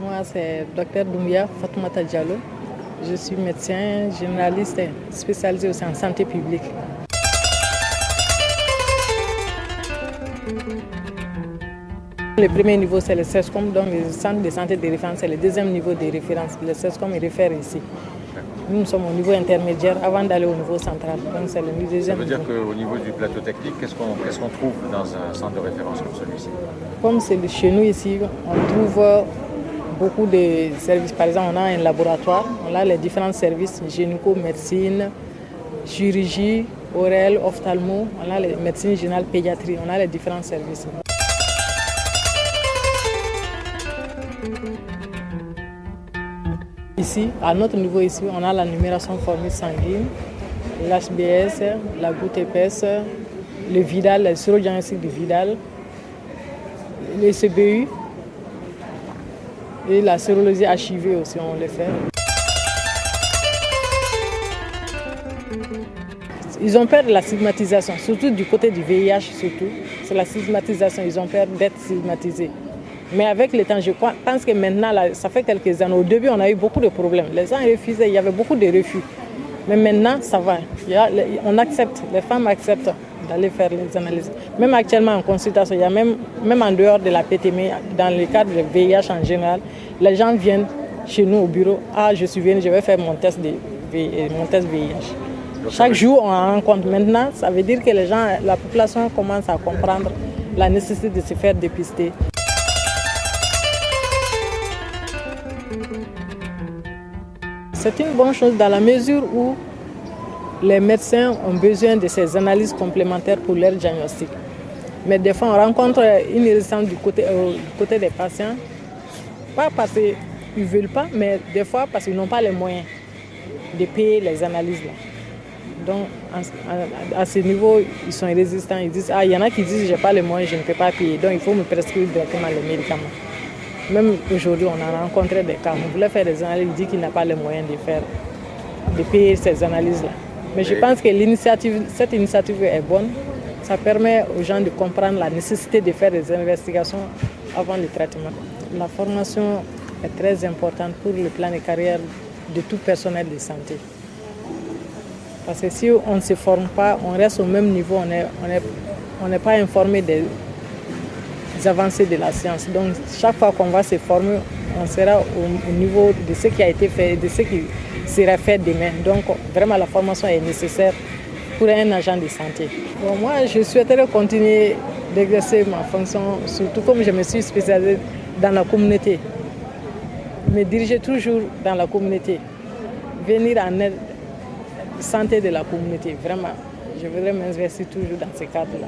Moi, c'est Dr Doumbia Fatoumata Diallo. Je suis médecin généraliste spécialisé aussi en santé publique. Le premier niveau, c'est le CESCOM, donc le centre de santé de référence. C'est le deuxième niveau de référence. Le CESCOM il réfère ici. Nous sommes au niveau intermédiaire avant d'aller au niveau central. Donc c'est le deuxième. Ça veut dire qu'au niveau du plateau technique, qu'est-ce qu'on trouve dans un centre de référence comme celui-ci? Comme c'est chez nous ici, on trouve beaucoup de services. Par exemple, on a un laboratoire, on a les différents services, gynéco, médecine, chirurgie, orale, ophtalmo, on a les médecine générale, pédiatrie, on a les différents services. Ici, à notre niveau ici, on a la numération formule sanguine, l'HBS, la goutte épaisse, le Vidal, le sérodiagnostic du Vidal, le CBU et la sérologie HIV aussi, on le fait. Ils ont peur de la stigmatisation, surtout du côté du VIH surtout. C'est la stigmatisation, ils ont peur d'être stigmatisés. Mais avec le temps, je pense que maintenant, là, ça fait quelques années. Au début, on a eu beaucoup de problèmes. Les gens refusaient, il y avait beaucoup de refus. Mais maintenant, ça va. On accepte, les femmes acceptent d'aller faire les analyses. Même actuellement en consultation, il y a même en dehors de la PTM, dans le cadre du VIH en général, les gens viennent chez nous au bureau. Ah, je suis venu, je vais faire mon test VIH. Chaque jour, on en rencontre. Maintenant, ça veut dire que les gens, la population commence à comprendre la nécessité de se faire dépister. C'est une bonne chose dans la mesure où les médecins ont besoin de ces analyses complémentaires pour leur diagnostic. Mais des fois, on rencontre une résistance du côté des patients, pas parce qu'ils ne veulent pas, mais des fois parce qu'ils n'ont pas les moyens de payer les analyses là. Donc, à ce niveau, ils sont résistants. Ils disent, il y en a qui disent, je n'ai pas les moyens, je ne peux pas payer, donc il faut me prescrire directement les médicaments. Même aujourd'hui, on a rencontré des cas. On voulait faire des analyses, il dit qu'il n'a pas les moyens de payer ces analyses-là. Mais je pense que cette initiative est bonne. Ça permet aux gens de comprendre la nécessité de faire des investigations avant le traitement. La formation est très importante pour le plan de carrière de tout personnel de santé. Parce que si on ne se forme pas, on reste au même niveau, on n'est pas informé des avancées de la science. Donc chaque fois qu'on va se former, on sera au niveau de ce qui a été fait et de ce qui sera fait demain. Donc vraiment la formation est nécessaire pour un agent de santé. Bon, moi je souhaiterais continuer d'exercer ma fonction, surtout comme je me suis spécialisée dans la communauté. Me diriger toujours dans la communauté, venir en aide santé de la communauté. Vraiment, je voudrais m'investir toujours dans ce cadre-là.